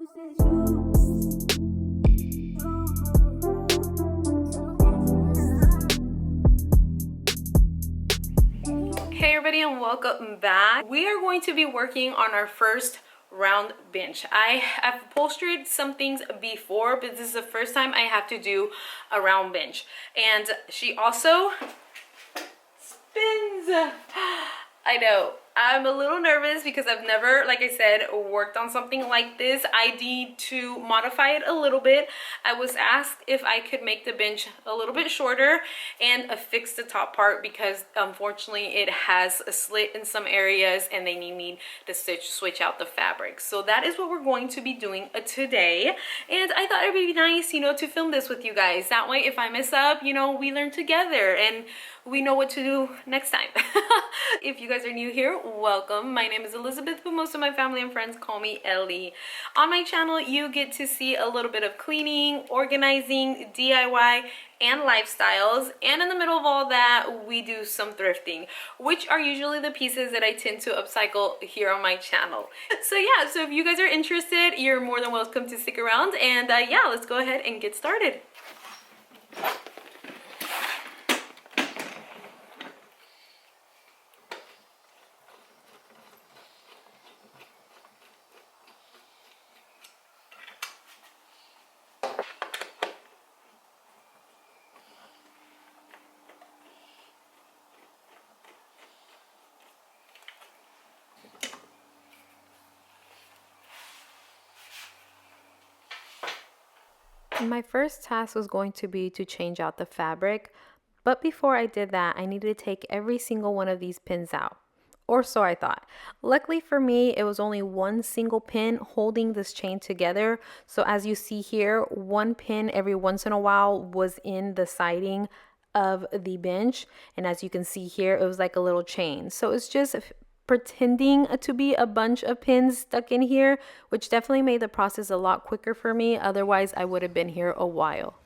Hey everybody, and welcome back. We are going to be working on our first round bench. I have upholstered some things before, but this is the first time I have to do a round bench. And she also spins. I know. I'm a little nervous because I've never, like I said, worked on something like this. I need to modify it a little bit. I was asked if I could make the bench a little bit shorter and fix the top part because unfortunately it has a slit in some areas and they need me to switch out the fabric. So that is what we're going to be doing today. And I thought it would be nice, to film this with you guys. That way if I mess up, we learn together and we know what to do next time. If you guys are new here, welcome. My name is Elizabeth, but most of my family and friends call me Ellie. On my channel, you get to see a little bit of cleaning, organizing, DIY, and lifestyles. And in the middle of all that, we do some thrifting, which are usually the pieces that I tend to upcycle here on my channel. So yeah, so if you guys are interested, you're more than welcome to stick around. And yeah, let's go ahead and get started. My first task was going to be to change out the fabric, but before I did that, I needed to take every single one of these pins out. Or so I thought. Luckily for me, it was only one single pin holding this chain together. So as you see here, one pin every once in a while was in the siding of the bench. And as you can see here, it was like a little chain. So it's just pretending to be a bunch of pins stuck in here, which definitely made the process a lot quicker for me. Otherwise, I would have been here a while.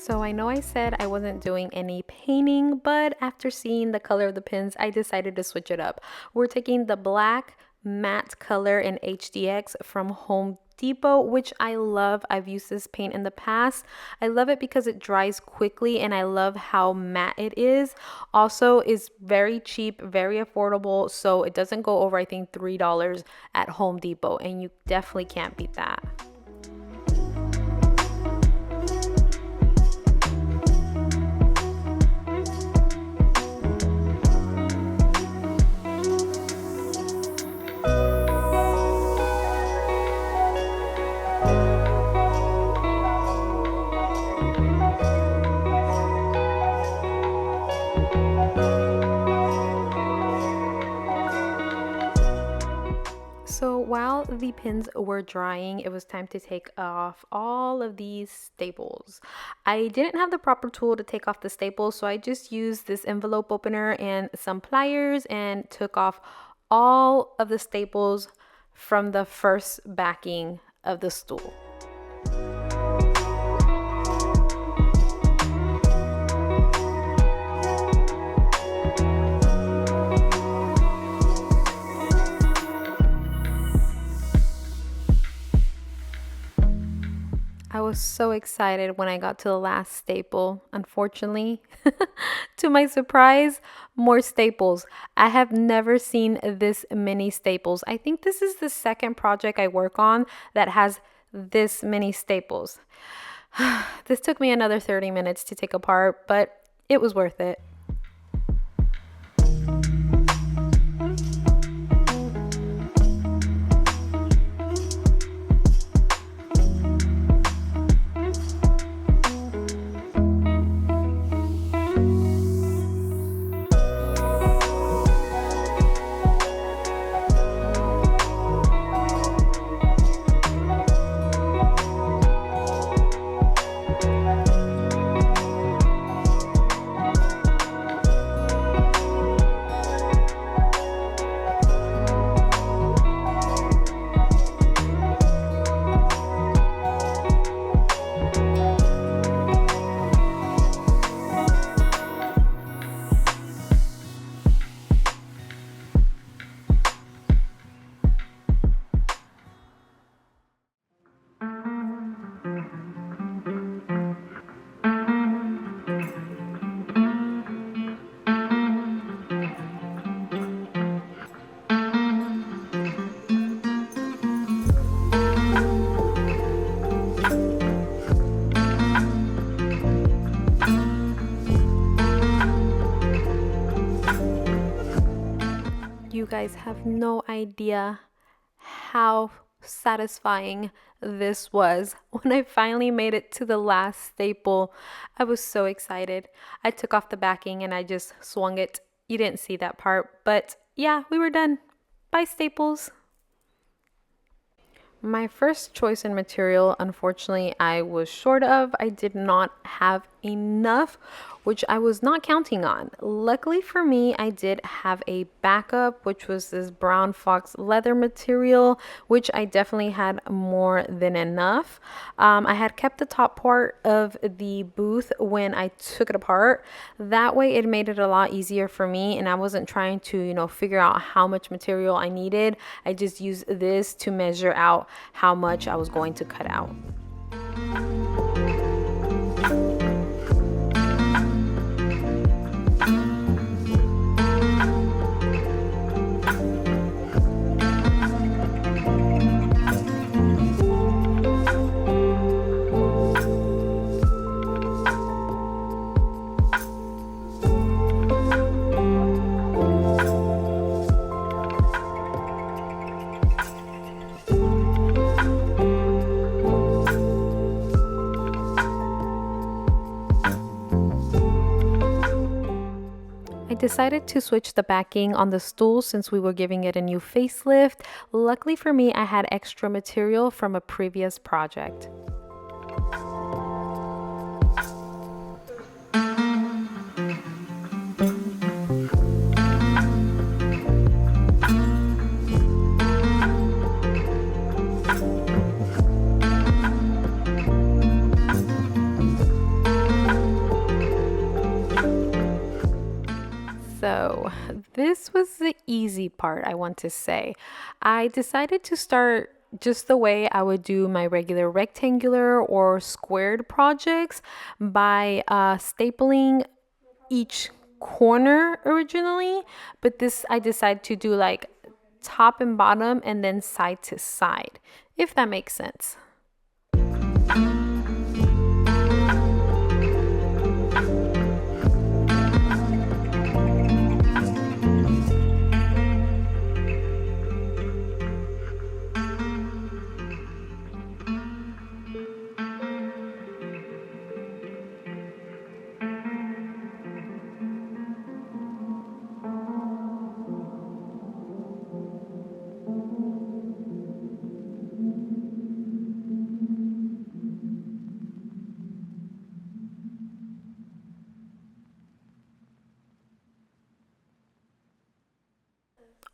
So I know I said I wasn't doing any painting, but after seeing the color of the pins, I decided to switch it up. We're taking the black matte color in HDX from Home Depot, which I love. I've used this paint in the past. I love it because it dries quickly and I love how matte it is. Also, is very cheap, very affordable, so it doesn't go over, I think, $3 at Home Depot, and you definitely can't beat that. So while the pins were drying, it was time to take off all of these staples. I didn't have the proper tool to take off the staples, so I just used this envelope opener and some pliers and took off all of the staples from the first backing of the stool. I was so excited when I got to the last staple. Unfortunately, to my surprise, more staples. I have never seen this many staples. I think this is the second project I work on that has this many staples. This took me another 30 minutes to take apart, but it was worth it. guys have no idea how satisfying this was. When I finally made it to the last staple, I was so excited. I took off the backing and I just swung it. You didn't see that part, but yeah, we were done. Bye, staples. My first choice in material, unfortunately, I was short of. I did not have enough, which I was not counting on. Luckily for me, I did have a backup, which was this brown fox leather material, which I definitely had more than enough. I had kept the top part of the booth when I took it apart. That way it made it a lot easier for me, and I wasn't trying to, figure out how much material I needed. I just used this to measure out how much I was going to cut out. Decided to switch the backing on the stool since we were giving it a new facelift. Luckily for me, I had extra material from a previous project. So this was the easy part, I want to say. I decided to start just the way I would do my regular rectangular or squared projects by stapling each corner originally, but this I decided to do like top and bottom and then side to side, if that makes sense.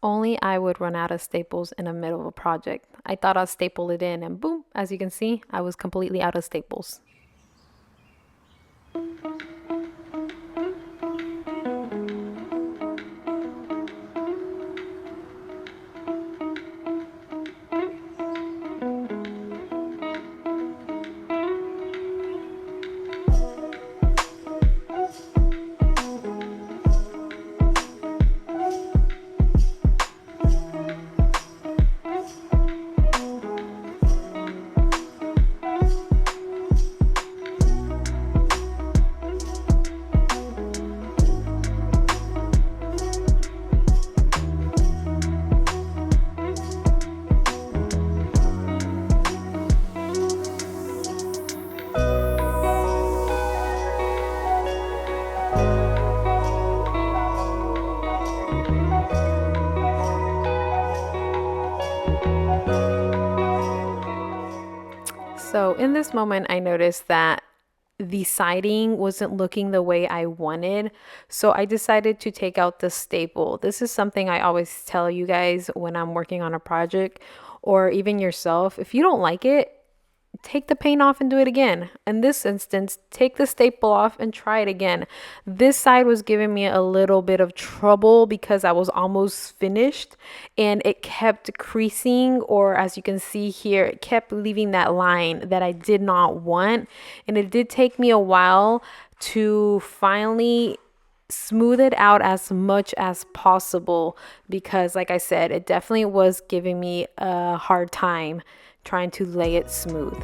Only I would run out of staples in the middle of a project. I thought I'd staple it in and boom, as you can see, I was completely out of staples. So in this moment, I noticed that the siding wasn't looking the way I wanted. So I decided to take out the staple. This is something I always tell you guys when I'm working on a project, or even yourself. If you don't like it, take the paint off and do it again. In this instance, take the staple off and try it again. This side was giving me a little bit of trouble because I was almost finished and it kept creasing, or as you can see here, it kept leaving that line that I did not want. And it did take me a while to finally smooth it out as much as possible because, like I said, it definitely was giving me a hard time trying to lay it smooth.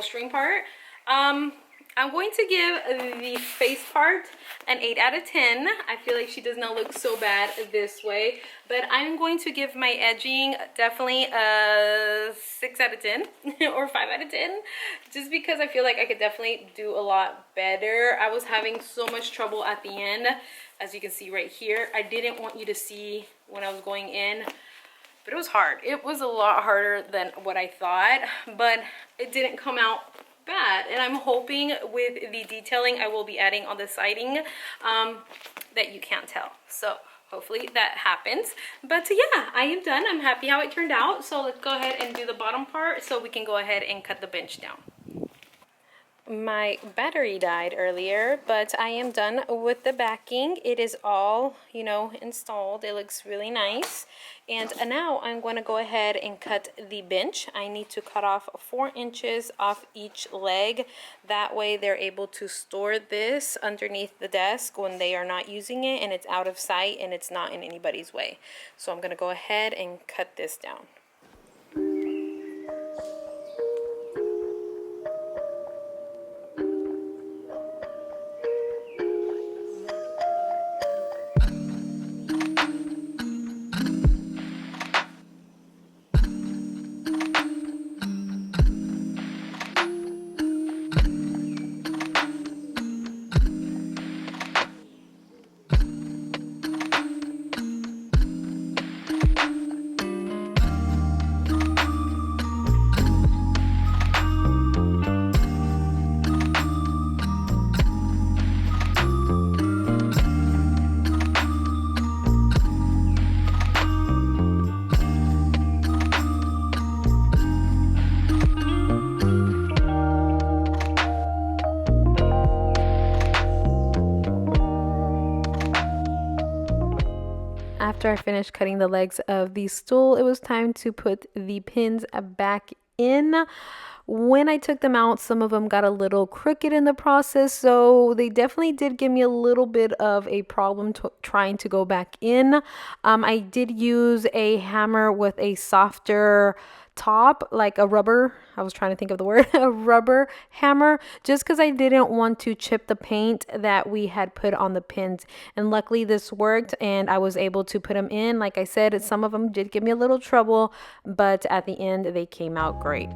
upholstering part. I'm going to give the face part an 8 out of 10. I feel like she does not look so bad this way, but I'm going to give my edging definitely a 6 out of 10 or 5 out of 10, just because I feel like I could definitely do a lot better. I was having so much trouble at the end, as you can see right here. I didn't want you to see when I was going in, but it was hard. It was a lot harder than what I thought, but it didn't come out bad. And I'm hoping with the detailing I will be adding on the siding that you can't tell. So hopefully that happens. But yeah, I am done. I'm happy how it turned out. So let's go ahead and do the bottom part so we can go ahead and cut the bench down. My battery died earlier, but I am done with the backing. It is all, you know, installed. It looks really nice. And now I'm going to go ahead and cut the bench. I need to cut off 4 inches off each leg. That way they're able to store this underneath the desk when they are not using it, and it's out of sight and it's not in anybody's way. So I'm going to go ahead and cut this down. After I finished cutting the legs of the stool, it was time to put the pins back in. When I took them out, some of them got a little crooked in the process, so they definitely did give me a little bit of a problem trying to go back in. I did use a hammer with a softer top, like a rubber, I was trying to think of the word, a rubber hammer, just because I didn't want to chip the paint that we had put on the pins. And luckily this worked and I was able to put them in. Like I said, some of them did give me a little trouble, but at the end they came out great.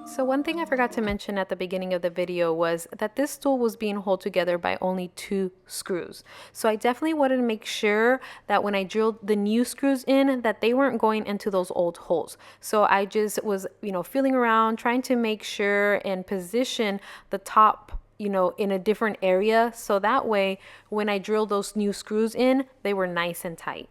So one thing I forgot to mention at the beginning of the video was that this stool was being held together by only 2 screws. So I definitely wanted to make sure that when I drilled the new screws in, that they weren't going into those old holes. So I just was, feeling around, trying to make sure and position the top, in a different area. So that way, when I drilled those new screws in, they were nice and tight.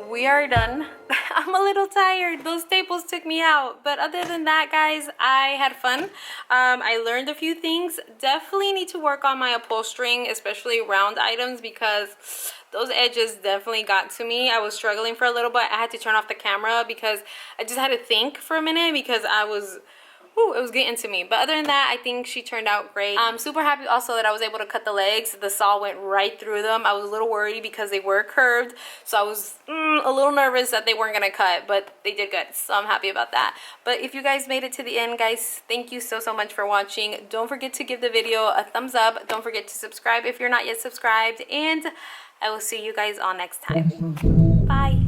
we are done. I'm a little tired. Those staples took me out. But other than that, guys, I had fun. I learned a few things. Definitely need to work on my upholstering, especially round items, because those edges definitely got to me. I was struggling for a little bit. I had to turn off the camera because I just had to think for a minute because I was... Ooh, it was getting to me. But other than that, I think she turned out great. I'm super happy also that I was able to cut the legs. The saw went right through them. I was a little worried because they were curved. So I was a little nervous that they weren't going to cut. But they did good. So I'm happy about that. But if you guys made it to the end, guys, thank you so much for watching. Don't forget to give the video a thumbs up. Don't forget to subscribe if you're not yet subscribed. And I will see you guys all next time. Bye.